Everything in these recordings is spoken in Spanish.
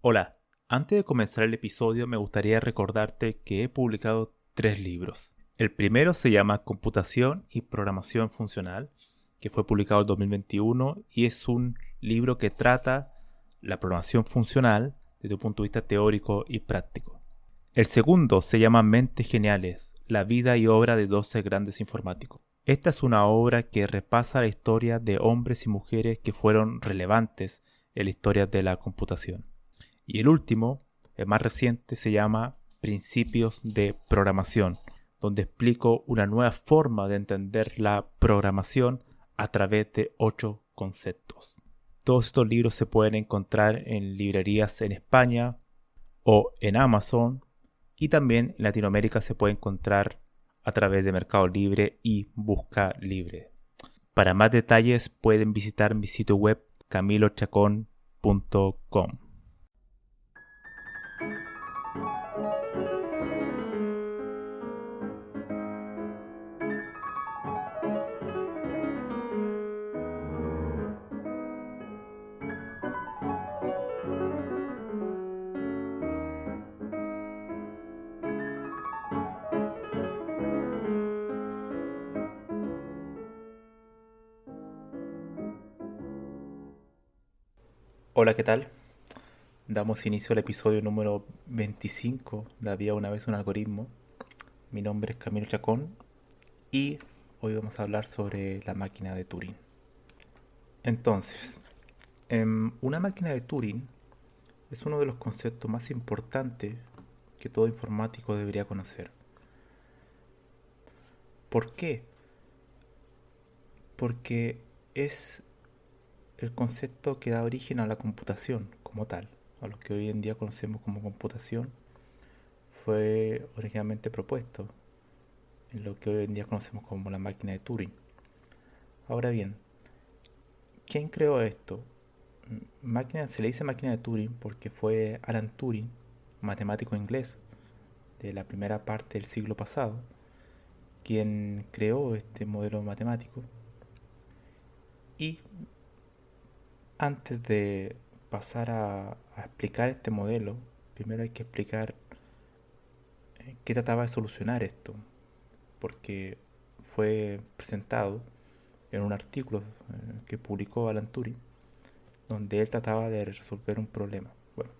Hola, antes de comenzar el episodio me gustaría recordarte que he publicado 3 libros. El primero se llama Computación y Programación Funcional, que fue publicado en 2021 y es un libro que trata la programación funcional desde un punto de vista teórico y práctico. El segundo se llama Mentes Geniales, la vida y obra de 12 grandes informáticos. Esta es una obra que repasa la historia de hombres y mujeres que fueron relevantes en la historia de la computación. Y el último, el más reciente, se llama Principios de Programación, donde explico una nueva forma de entender la programación a través de 8 conceptos. Todos estos libros se pueden encontrar en librerías en España o en Amazon, y también en Latinoamérica se puede encontrar a través de Mercado Libre y Busca Libre. Para más detalles pueden visitar mi sitio web camilochacon.com. Hola, ¿qué tal? Damos inicio al episodio número 25 de Había una vez un algoritmo. Mi nombre es Camilo Chacón y hoy vamos a hablar sobre la máquina de Turing. Entonces, una máquina de Turing es uno de los conceptos más importantes que todo informático debería conocer. ¿Por qué? Porque es el concepto que da origen a la computación como tal, a lo que hoy en día conocemos como computación. Fue originalmente propuesto en lo que hoy en día conocemos como la máquina de Turing. Ahora bien, ¿quién creó esto? Se le dice máquina de Turing porque fue Alan Turing, matemático inglés de la primera parte del siglo pasado, quien creó este modelo matemático. Y antes de pasar a explicar este modelo, primero hay que explicar qué trataba de solucionar esto, porque fue presentado en un artículo que publicó Alan Turing, donde él trataba de resolver un problema. Bueno,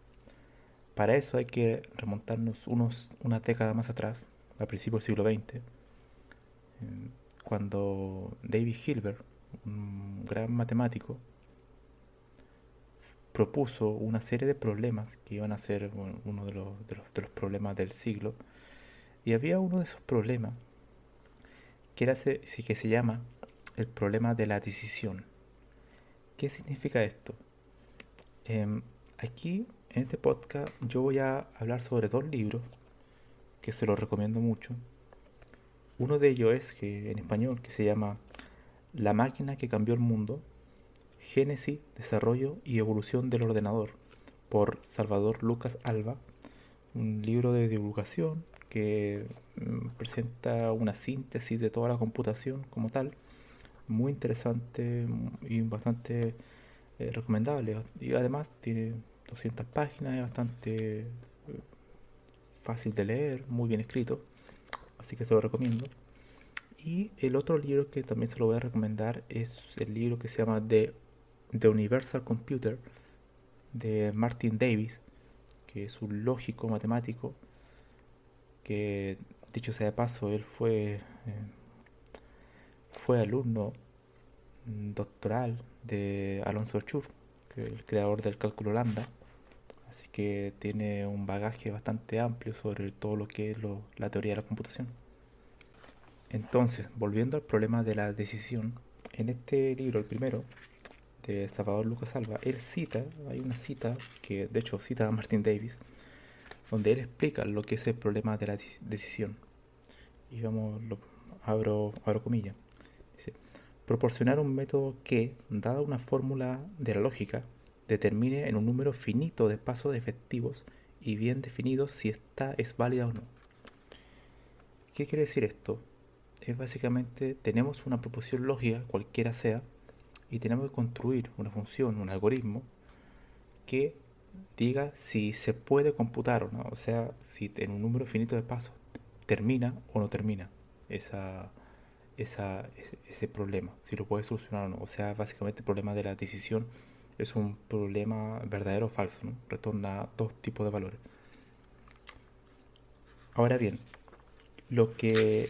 para eso hay que remontarnos unas décadas más atrás, a principios del siglo XX, cuando David Hilbert, un gran matemático, propuso una serie de problemas que iban a ser uno de los problemas del siglo. Y había uno de esos problemas que se llama el problema de la decisión. ¿Qué significa esto? Em, Aquí, en este podcast, yo voy a hablar sobre 2 libros que se los recomiendo mucho. Uno de ellos es en español, que se llama La máquina que cambió el mundo, Génesis, desarrollo y evolución del ordenador, por Salvador Lucas Alba, un libro de divulgación que presenta una síntesis de toda la computación como tal, muy interesante y bastante recomendable. Y además tiene 200 páginas, es bastante fácil de leer, muy bien escrito, así que se lo recomiendo. Y el otro libro que también se lo voy a recomendar es el libro que se llama The Universal Computer, de Martin Davis, que es un lógico matemático que, dicho sea de paso, él fue alumno doctoral de Alonso Schur, que es el creador del cálculo lambda. Así que tiene un bagaje bastante amplio sobre todo lo que es la teoría de la computación. Entonces, volviendo al problema de la decisión, en este libro, el primero, de Salvador Lucas Alba, hay una cita que de hecho cita a Martin Davis, donde él explica lo que es el problema de la decisión. Y abro comillas. Dice, proporcionar un método que, dada una fórmula de la lógica, determine en un número finito de pasos efectivos y bien definidos si esta es válida o no. ¿Qué quiere decir esto? Es básicamente, tenemos una proposición lógica, cualquiera sea, y tenemos que construir una función, un algoritmo, que diga si se puede computar o no. O sea, si en un número finito de pasos termina o no termina esa, ese problema, si lo puede solucionar o no. O sea, básicamente el problema de la decisión es un problema verdadero o falso, ¿no? Retorna dos tipos de valores. Ahora bien, lo que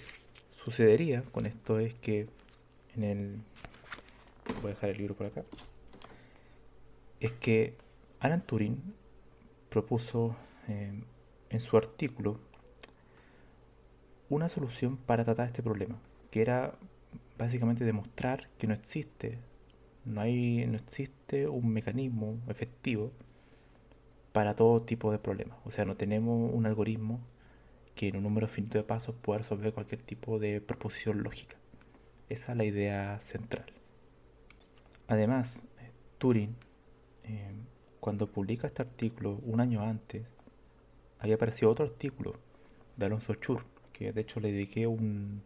sucedería con esto es que en el... Voy a dejar el libro por acá. Es que Alan Turing propuso en su artículo una solución para tratar este problema, que era básicamente demostrar que no existe un mecanismo efectivo para todo tipo de problemas. O sea, no tenemos un algoritmo que en un número finito de pasos pueda resolver cualquier tipo de proposición lógica. Esa es la idea central. Además, Turing, eh, cuando publica este artículo un año antes, había aparecido otro artículo de Alonso Schur, que de hecho le dediqué un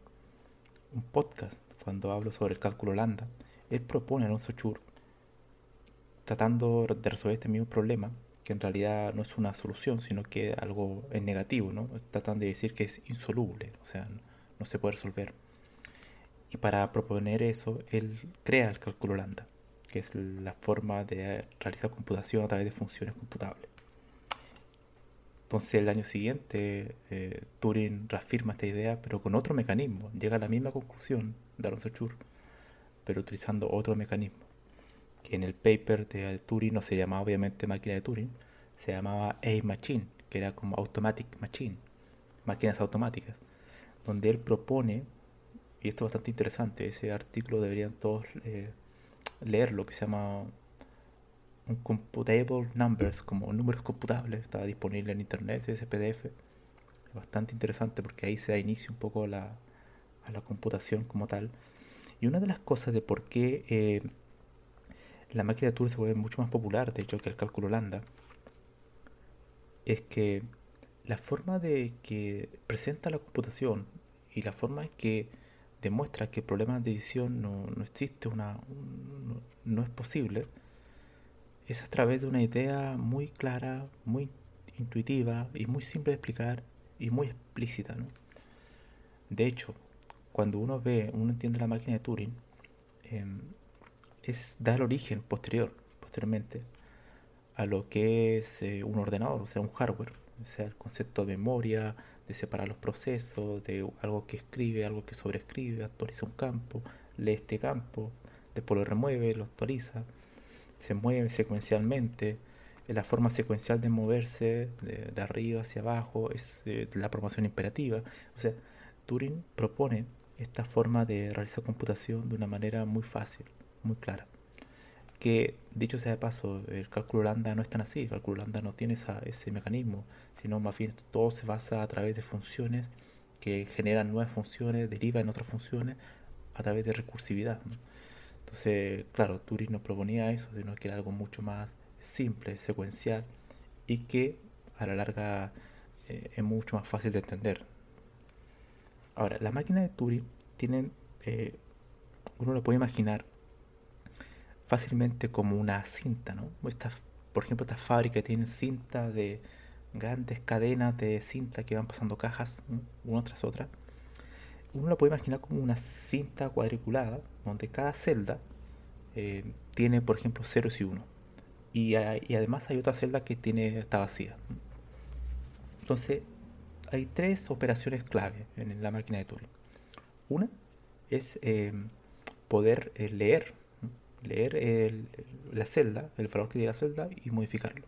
podcast cuando hablo sobre el cálculo lambda. Él propone a Alonso Schur tratando de resolver este mismo problema, que en realidad no es una solución, sino que algo es negativo, ¿no? Tratan de decir que es insoluble, o sea, no se puede resolver. Y para proponer eso, él crea el cálculo lambda, que es la forma de realizar computación a través de funciones computables. Entonces el año siguiente Turing reafirma esta idea, pero con otro mecanismo. Llega a la misma conclusión de Alonso Schur, pero utilizando otro mecanismo. Que en el paper de Turing no se llamaba obviamente máquina de Turing, se llamaba A-Machine, que era como Automatic Machine, máquinas automáticas, donde él propone, y esto es bastante interesante, ese artículo deberían todos leerlo, que se llama un Computable Numbers, como números computables, está disponible en internet, ese PDF. Es bastante interesante porque ahí se da inicio un poco a la computación como tal. Y una de las cosas de por qué la máquina de Turing se vuelve mucho más popular, de hecho, que el cálculo lambda, es que la forma de que presenta la computación y la forma en que demuestra que el problema de decisión no existe, no es posible, es a través de una idea muy clara, muy intuitiva y muy simple de explicar y muy explícita, ¿no? De hecho, cuando uno entiende la máquina de Turing, eh, da el origen posteriormente, a lo que es un ordenador, o sea, un hardware, o sea, el concepto de memoria, de separar los procesos, de algo que escribe, algo que sobrescribe, actualiza un campo, lee este campo, después lo remueve, lo actualiza, se mueve secuencialmente. La forma secuencial de moverse de arriba hacia abajo es la programación imperativa. O sea, Turing propone esta forma de realizar computación de una manera muy fácil, muy clara. Que dicho sea de paso, el cálculo lambda no es tan así, el cálculo lambda no tiene ese mecanismo, sino más bien todo se basa a través de funciones que generan nuevas funciones, derivan en otras funciones a través de recursividad, ¿no? Entonces, claro, Turing no proponía eso, sino que era algo mucho más simple, secuencial y que a la larga es mucho más fácil de entender. Ahora, la máquina de Turing tienen, uno lo puede imaginar fácilmente como una cinta, ¿no? Por ejemplo, estas fábricas tienen cinta de grandes cadenas de cinta que van pasando cajas, ¿no? Una tras otra. Uno lo puede imaginar como una cinta cuadriculada, donde cada celda tiene, por ejemplo, ceros y uno. Y además hay otra celda que está vacía. Entonces, hay tres operaciones clave en la máquina de Turing. Una es poder leer la celda, el valor que tiene la celda y modificarlo.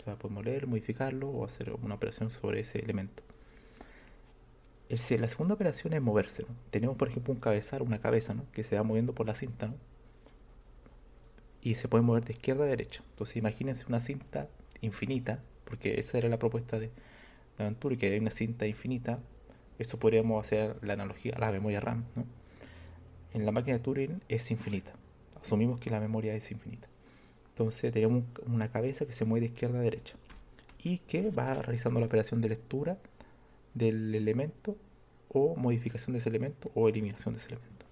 O sea, podemos leer, modificarlo o hacer una operación sobre ese elemento. La segunda operación es moverse, ¿no? Tenemos, por ejemplo, un cabezal, una cabeza, ¿no? Que se va moviendo por la cinta, ¿no? Y se puede mover de izquierda a derecha. Entonces imagínense una cinta infinita, porque esa era la propuesta de Venturi, que hay una cinta infinita. Esto podríamos hacer la analogía a la memoria RAM, ¿no? En la máquina de Turing es infinita. Asumimos que la memoria es infinita. Entonces tenemos una cabeza que se mueve de izquierda a derecha y que va realizando la operación de lectura del elemento o modificación de ese elemento o eliminación de ese elemento.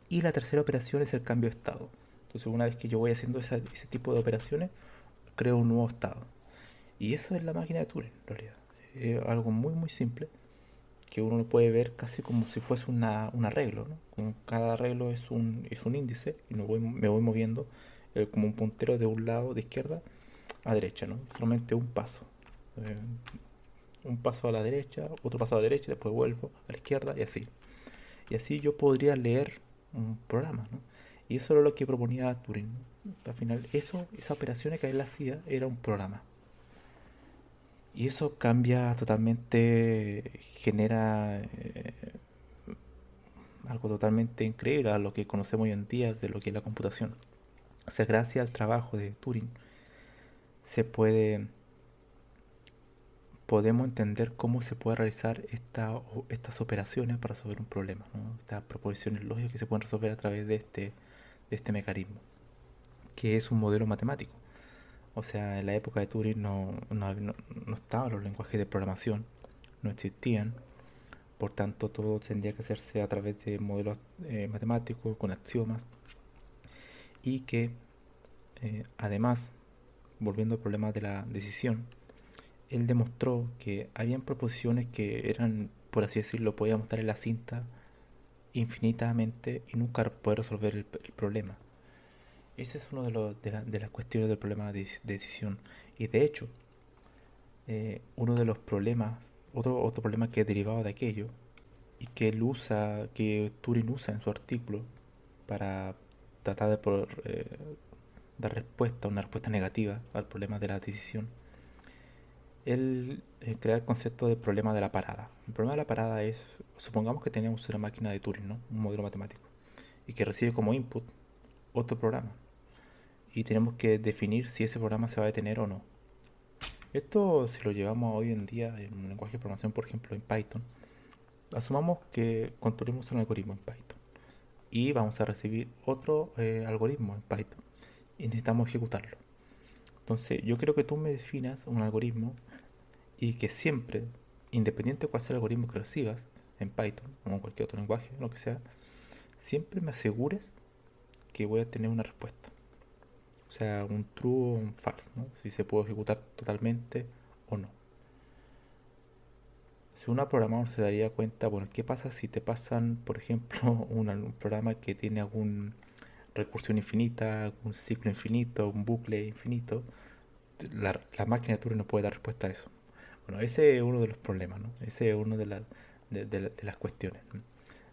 Y la tercera operación es el cambio de estado. Entonces una vez que yo voy haciendo ese tipo de operaciones, creo un nuevo estado. Y eso es la máquina de Turing, en realidad. Es algo muy, muy simple que uno lo puede ver casi como si fuese un arreglo, ¿no? Como cada arreglo es un índice y me voy moviendo como un puntero de un lado de izquierda a derecha, ¿no? Solamente un paso. Eh, un paso a la derecha, otro paso a la derecha, después vuelvo a la izquierda y así. Y así yo podría leer un programa, ¿no? Y eso era lo que proponía Turing. Al final, esas operaciones que él hacía era un programa. Y eso cambia totalmente, genera algo totalmente increíble a lo que conocemos hoy en día de lo que es la computación. O sea, gracias al trabajo de Turing se podemos entender cómo se puede realizar estas operaciones para resolver un problema, ¿no? Estas proposiciones lógicas que se pueden resolver a través de este mecanismo, que es un modelo matemático. O sea, en la época de Turing no estaban los lenguajes de programación, no existían, por tanto todo tendría que hacerse a través de modelos matemáticos con axiomas y que además, volviendo al problema de la decisión, él demostró que habían proposiciones que eran, por así decirlo, podíamos estar en la cinta infinitamente y nunca poder resolver el problema. Ese es uno de las cuestiones del problema de decisión. Y de hecho, uno de los problemas, otro problema que es derivado de aquello, y que él usa, que Turing usa en su artículo para tratar de dar respuesta, una respuesta negativa al problema de la decisión, él crea el concepto del problema de la parada. El problema de la parada es, supongamos que tenemos una máquina de Turing, ¿no? Un modelo matemático, y que recibe como input otro programa. Y tenemos que definir si ese programa se va a detener o no. Esto, si lo llevamos hoy en día en un lenguaje de programación, por ejemplo en Python, asumamos que construimos un algoritmo en Python y vamos a recibir otro algoritmo en Python y necesitamos ejecutarlo. Entonces, yo quiero que tú me definas un algoritmo y que siempre, independiente de cuál sea el algoritmo que recibas en Python o en cualquier otro lenguaje, lo que sea, siempre me asegures que voy a tener una respuesta. O sea, un true o un false, ¿no? Si se puede ejecutar totalmente o no. Si un programador se daría cuenta, bueno, ¿qué pasa si te pasan, por ejemplo, un programa que tiene algún recursión infinita, un ciclo infinito, un bucle infinito? La máquina de Turing no puede dar respuesta a eso. Bueno, ese es uno de los problemas, ¿no? Ese es uno de las cuestiones, ¿no?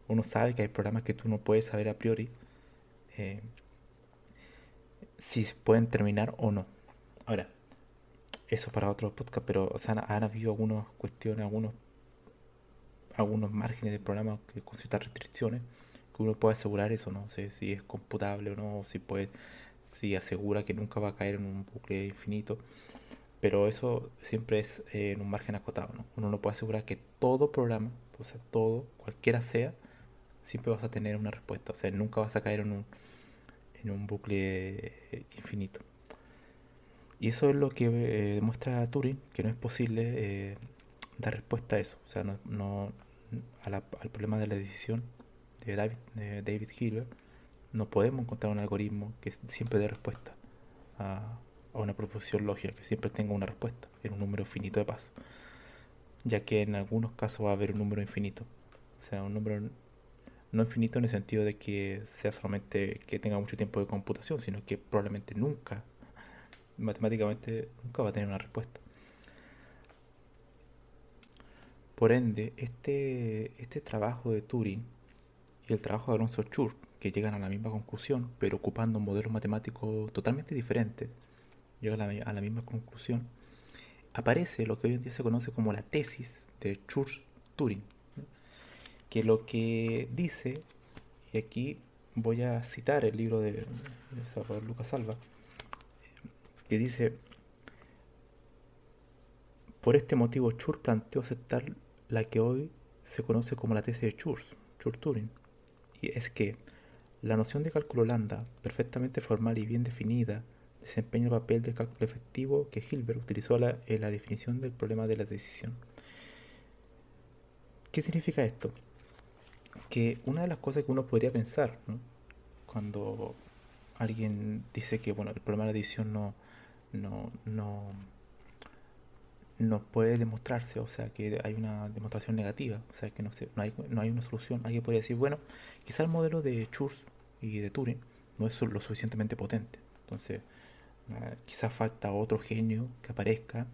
Uno sabe que hay programas que tú no puedes saber a priori eh, si pueden terminar o no. Ahora, eso para otro podcast, pero o sea, han habido algunas cuestiones, algunos márgenes de programa que con ciertas restricciones que uno puede asegurar eso, no sé si es computable o no, si asegura que nunca va a caer en un bucle infinito, pero eso siempre es en un margen acotado, ¿no? Uno no puede asegurar que todo programa, o sea, todo, cualquiera sea, siempre vas a tener una respuesta, o sea, nunca vas a caer en un bucle infinito. Y eso es lo que demuestra Turing, que no es posible dar respuesta a eso, o sea, al problema de la decisión de David Hilbert, no podemos encontrar un algoritmo que siempre dé respuesta a, a una proposición lógica, que siempre tenga una respuesta en un número finito de pasos, ya que en algunos casos va a haber un número infinito, o sea, un número no infinito en el sentido de que sea solamente que tenga mucho tiempo de computación, sino que probablemente nunca, matemáticamente, nunca va a tener una respuesta. Por ende, este trabajo de Turing y el trabajo de Alonso Schur, que llegan a la misma conclusión, pero ocupando un modelo matemático totalmente diferente, llegan a la misma conclusión, aparece lo que hoy en día se conoce como la tesis de Schur-Turing, que lo que dice, y aquí voy a citar el libro de Salvador Lucas Alba, que dice, por este motivo Schur planteó aceptar la que hoy se conoce como la tesis de Schur-Turing, y es que la noción de cálculo lambda, perfectamente formal y bien definida, desempeña el papel del cálculo efectivo que Hilbert utilizó en la definición del problema de la decisión. ¿Qué significa esto? Que una de las cosas que uno podría pensar, ¿no? Cuando alguien dice que bueno, el problema de la decisión no, no, no puede demostrarse, o sea que hay una demostración negativa, o sea que no hay una solución. Alguien podría decir, bueno, quizá el modelo de Church y de Turing no es lo suficientemente potente, entonces quizás falta otro genio que aparezca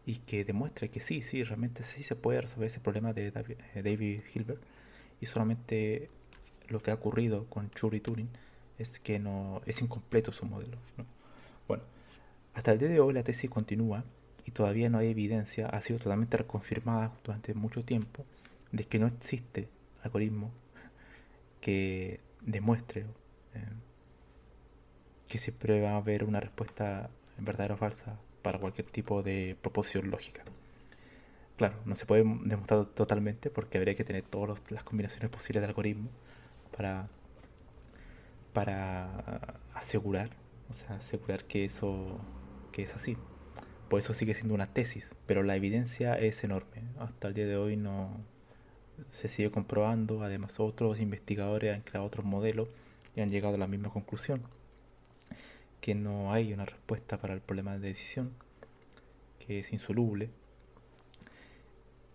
y que demuestre que sí, sí, realmente sí se puede resolver ese problema de David Hilbert, y solamente lo que ha ocurrido con Church y Turing es que no es incompleto su modelo, ¿no? Bueno, hasta el día de hoy la tesis continúa y todavía no hay evidencia, ha sido totalmente reconfirmada durante mucho tiempo, de que no existe algoritmo que demuestre eh, que siempre va a haber una respuesta verdadera o falsa para cualquier tipo de proposición lógica. Claro, no se puede demostrar totalmente porque habría que tener todas las combinaciones posibles de algoritmos para, para asegurar, o sea, asegurar que eso que es así. Por eso sigue siendo una tesis, pero la evidencia es enorme. Hasta el día de hoy no se sigue comprobando. Además, otros investigadores han creado otros modelos y han llegado a la misma conclusión, que no hay una respuesta para el problema de decisión, que es insoluble.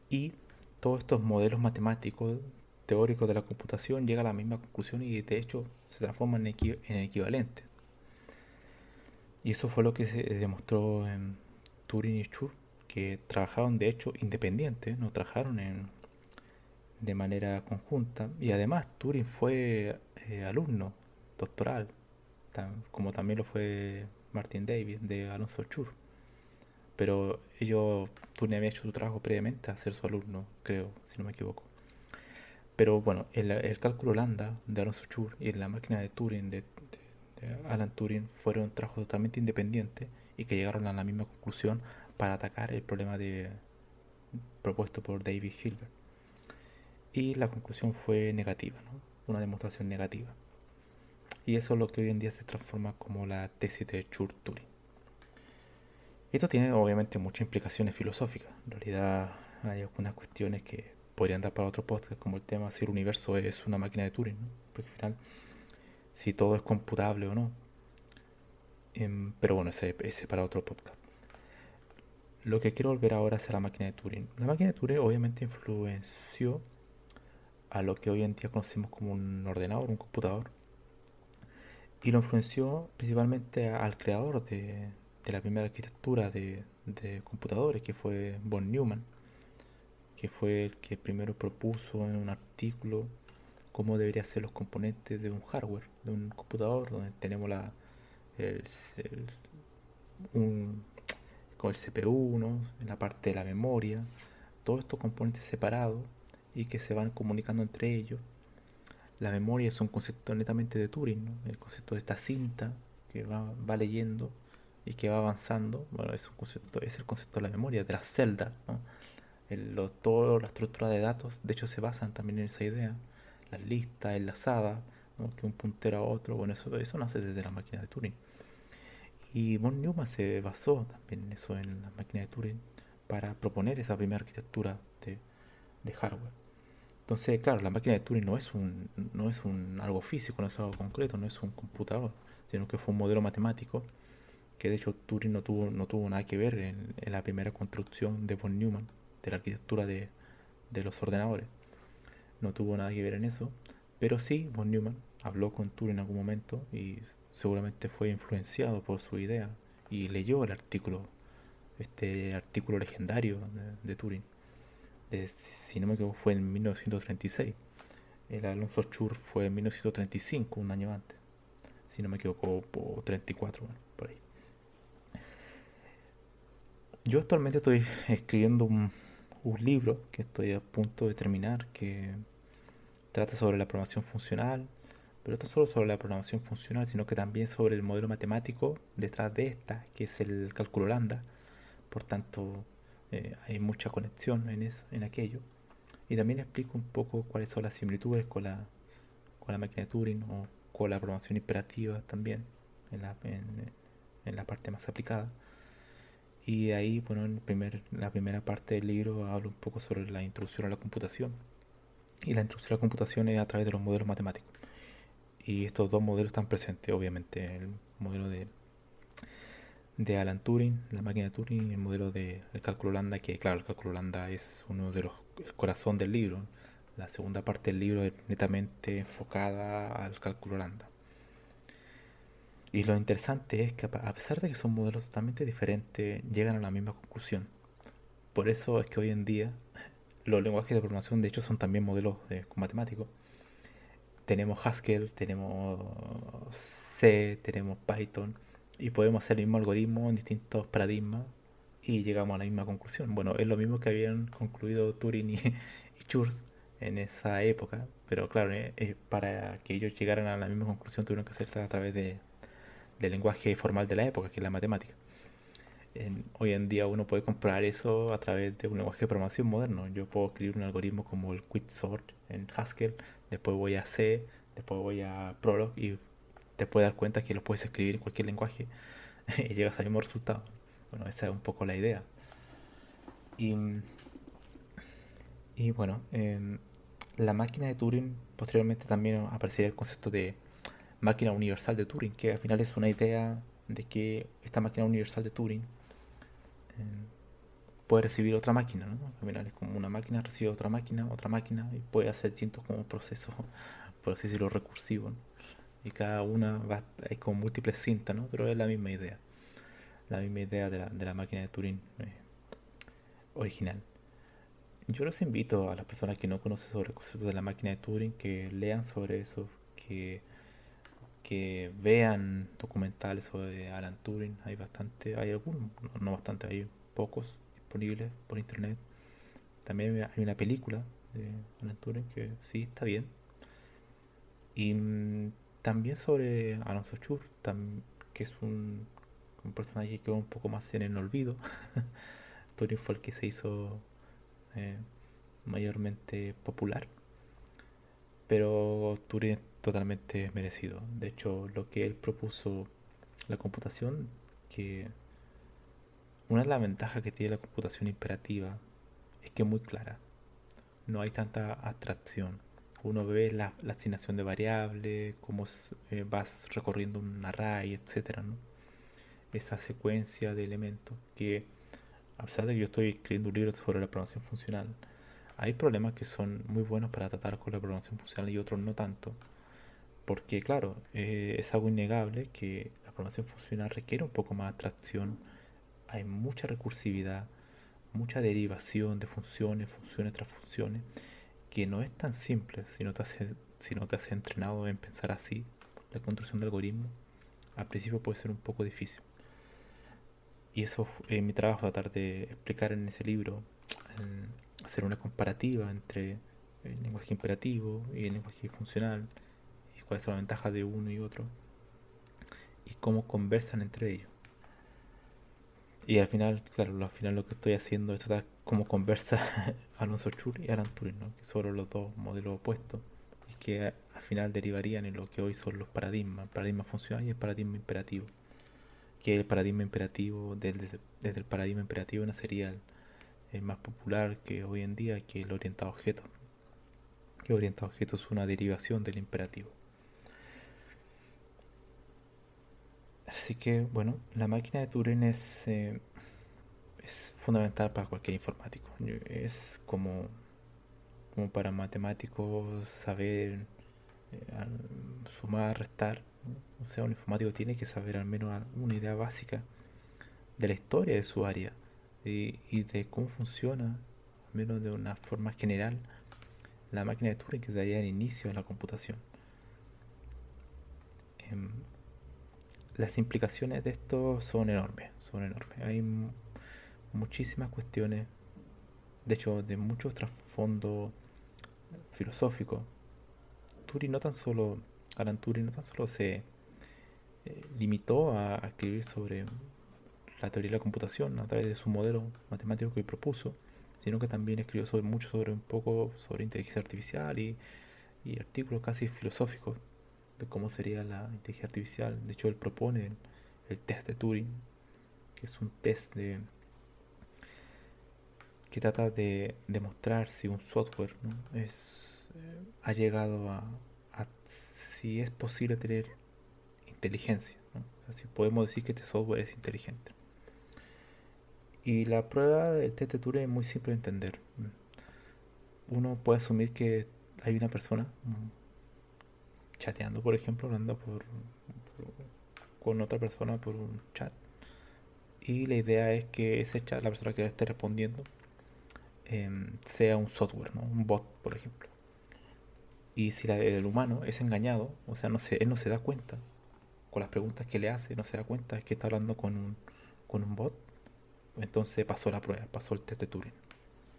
Y todos estos modelos matemáticos teóricos de la computación llegan a la misma conclusión y de hecho se transforman en equivalentes. Y eso fue lo que se demostró en Turing y Schur, que trabajaron de hecho independientes, no trabajaron de manera conjunta. Y además Turing fue alumno doctoral, como también lo fue Martin David de Alonso Schur. Pero Turing había hecho su trabajo previamente a ser su alumno, creo, si no me equivoco. Pero bueno, el cálculo lambda de Alonso Schur y la máquina de Turing de Alan Turing fueron trabajos totalmente independientes y que llegaron a la misma conclusión para atacar el problema propuesto por David Hilbert. Y la conclusión fue negativa, ¿no? Una demostración negativa. Y eso es lo que hoy en día se transforma como la tesis de Church-Turing. Esto tiene obviamente muchas implicaciones filosóficas. En realidad hay algunas cuestiones que podrían dar para otro podcast, como el tema si el universo es una máquina de Turing, ¿no? Porque al final, si todo es computable o no. Pero bueno, ese para otro podcast. Lo que quiero volver ahora es a la máquina de Turing. La máquina de Turing obviamente influenció a lo que hoy en día conocemos como un ordenador, un computador. Y lo influenció principalmente al creador de la primera arquitectura de computadores, que fue von Neumann, que fue el que primero propuso en un artículo cómo deberían ser los componentes de un hardware, de un computador, donde tenemos el, el- un, con el CPU, ¿no? En la parte de la memoria, todos estos componentes separados y que se van comunicando entre ellos. La memoria es un concepto netamente de Turing, ¿no? El concepto de esta cinta que va leyendo y que va avanzando. Bueno, es un concepto, es el concepto de la memoria, de las celdas, ¿no? Toda la estructura de datos, de hecho, se basan también en esa idea. Las listas enlazadas, ¿no? Que un puntero a otro, bueno, eso nace desde la máquina de Turing. Y von Neumann se basó también en eso, en la máquina de Turing, para proponer esa primera arquitectura de hardware. Entonces, claro, la máquina de Turing no es un algo físico, no es algo concreto, no es un computador, sino que fue un modelo matemático que de hecho Turing no tuvo nada que ver en la primera construcción de von Neumann, de la arquitectura de los ordenadores. No tuvo nada que ver en eso, pero sí von Neumann habló con Turing en algún momento y seguramente fue influenciado por su idea y leyó el artículo, este artículo legendario de Turing. Si no me equivoco, fue en 1936. El Alonso Schur fue en 1935, un año antes. Si no me equivoco, o 34, bueno, por ahí. Yo actualmente estoy escribiendo un libro que estoy a punto de terminar, que trata sobre la programación funcional, pero no solo sobre la programación funcional, sino que también sobre el modelo matemático detrás de esta, que es el cálculo lambda. Por tanto, hay mucha conexión en eso, en aquello. Y también explico un poco cuáles son las similitudes con la máquina de Turing o con la programación imperativa también en la parte más aplicada. Y ahí, bueno, la primera parte del libro hablo un poco sobre la introducción a la computación. Y la introducción a la computación es a través de los modelos matemáticos. Y estos dos modelos están presentes, obviamente, el modelo de Alan Turing, la máquina de Turing, el modelo del cálculo lambda, que claro, el cálculo lambda es uno de los el corazón del libro. La segunda parte del libro es netamente enfocada al cálculo lambda. Y lo interesante es que a pesar de que son modelos totalmente diferentes, llegan a la misma conclusión. Por eso es que hoy en día los lenguajes de programación de hecho son también modelos matemáticos. Tenemos Haskell, tenemos C, tenemos Python y podemos hacer el mismo algoritmo en distintos paradigmas y llegamos a la misma conclusión. Bueno, es lo mismo que habían concluido Turing y Church en esa época, pero claro, para que ellos llegaran a la misma conclusión tuvieron que hacerla a través del lenguaje formal de la época, que es la matemática. Hoy en día uno puede comprobar eso a través de un lenguaje de programación moderno. Yo puedo escribir un algoritmo como el Quicksort en Haskell, después voy a C, después voy a Prolog y te puedes dar cuenta que lo puedes escribir en cualquier lenguaje y llegas al mismo resultado. Bueno, esa es un poco la idea. Y, y bueno, la máquina de Turing, posteriormente también aparecería el concepto de máquina universal de Turing, que al final es una idea de que esta máquina universal de Turing puede recibir otra máquina, ¿no? Al final es como una máquina recibe otra máquina y puede hacer distintos como procesos, por así decirlo, recursivos, ¿no? Y cada una va, es como múltiples cintas, ¿no? Pero es la misma idea de la máquina de Turing original. Yo los invito a las personas que no conocen sobre el concepto de la máquina de Turing que lean sobre eso, que vean documentales sobre Alan Turing. Hay bastante, hay algunos, no bastante, hay pocos disponibles por internet. También hay una película de Alan Turing que sí está bien. Y también sobre Alonso Chur, que es un personaje que quedó un poco más en el olvido. Turing fue el que se hizo eh, mayormente popular, pero Turing es totalmente merecido. De hecho, lo que él propuso, la computación, que una de las ventajas que tiene la computación imperativa es que es muy clara, no hay tanta abstracción. Uno ve la asignación de variables, cómo vas recorriendo un array, etcétera, ¿no? Esa secuencia de elementos que, a pesar de que yo estoy escribiendo un libro sobre la programación funcional, hay problemas que son muy buenos para tratar con la programación funcional y otros no tanto. Porque, claro, es algo innegable que la programación funcional requiere un poco más de abstracción. Hay mucha recursividad, mucha derivación de funciones, funciones tras funciones, que no es tan simple si no te has entrenado en pensar así. La construcción de algoritmos al principio puede ser un poco difícil. Y eso es mi trabajo, tratar de explicar en ese libro, hacer una comparativa entre el lenguaje imperativo y el lenguaje funcional, y cuál es la ventaja de uno y otro, y cómo conversan entre ellos. Y al final, claro, al final lo que estoy haciendo es tratar cómo conversa Alonso Chur y Alan Turing, ¿no? Que son los dos modelos opuestos y que al final derivarían en lo que hoy son los paradigmas, el paradigma funcional y el paradigma imperativo. Que el paradigma imperativo, desde el paradigma imperativo nacería el más popular que hoy en día, que el orientado a objetos. Que el orientado a objetos es una derivación del imperativo. Así que, bueno, la máquina de Turing es fundamental para cualquier informático. Es como para matemáticos saber sumar, restar. O sea, un informático tiene que saber al menos una idea básica de la historia de su área y de cómo funciona, al menos de una forma general, la máquina de Turing que daría el inicio a la computación. Em, las implicaciones de esto son enormes, son enormes. Hay muchísimas cuestiones, de hecho, de muchos trasfondos filosóficos. Turing no tan solo, Alan Turing no tan solo se limitó a escribir sobre la teoría de la computación a través de su modelo matemático que propuso, sino que también escribió mucho sobre un poco sobre inteligencia artificial y artículos casi filosóficos de cómo sería la inteligencia artificial. De hecho, él propone el test de Turing, que es un test que trata de demostrar si un software, ¿no? ha llegado a si es posible tener inteligencia. ¿no? Así podemos decir que este software es inteligente. Y la prueba del test de Turing es muy simple de entender. Uno puede asumir que hay una persona chateando, por ejemplo, hablando con otra persona por un chat. Y la idea es que ese chat, la persona que le esté respondiendo, sea un software, ¿no? Un bot, por ejemplo. Y si el humano es engañado, o sea, él no se da cuenta, con las preguntas que le hace, no se da cuenta, es que está hablando con un bot, entonces pasó la prueba, pasó el test de Turing.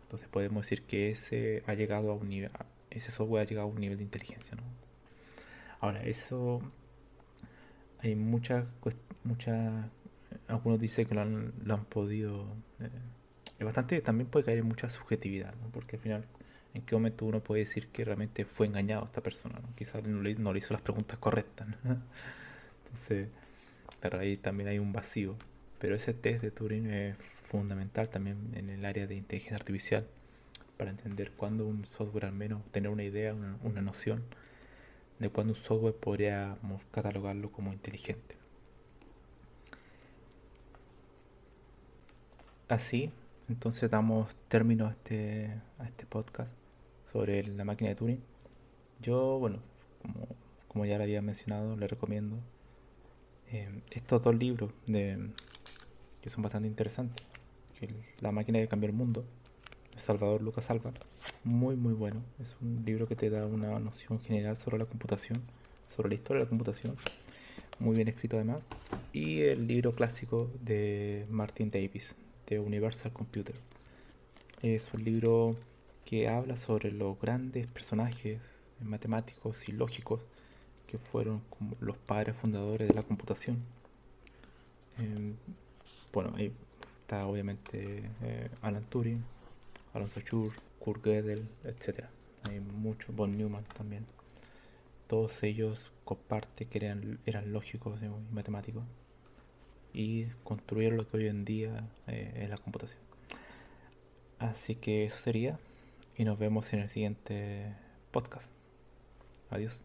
Entonces podemos decir que ese software ha llegado a un nivel de inteligencia, ¿no? Ahora, eso hay algunos dicen que lo han podido... es bastante, también puede caer en mucha subjetividad, ¿no? Porque al final, ¿en qué momento uno puede decir que realmente fue engañado esta persona, ¿no? Quizás no le hizo las preguntas correctas, ¿no? Entonces, claro, ahí también hay un vacío. Pero ese test de Turing es fundamental también en el área de inteligencia artificial para entender cuándo un software, al menos tener una idea, una noción de cuándo un software podríamos catalogarlo como inteligente. Así, entonces damos término a este podcast sobre la máquina de Turing. Yo, bueno, como, como ya lo había mencionado, le recomiendo estos dos libros que son bastante interesantes. La máquina que cambió el mundo, de Salvador Lucas Alba. Muy, muy bueno. Es un libro que te da una noción general sobre la computación, sobre la historia de la computación. Muy bien escrito además. Y el libro clásico de Martin Davis, de Universal Computer. Es un libro que habla sobre los grandes personajes matemáticos y lógicos que fueron como los padres fundadores de la computación. Eh, bueno, ahí está obviamente Alan Turing, Alan Turing, Kurt Gödel, etcétera. Hay muchos, von Neumann también. Todos ellos comparten que eran lógicos y matemáticos y construyeron lo que hoy en día es la computación. Así que eso sería y nos vemos en el siguiente podcast. Adiós.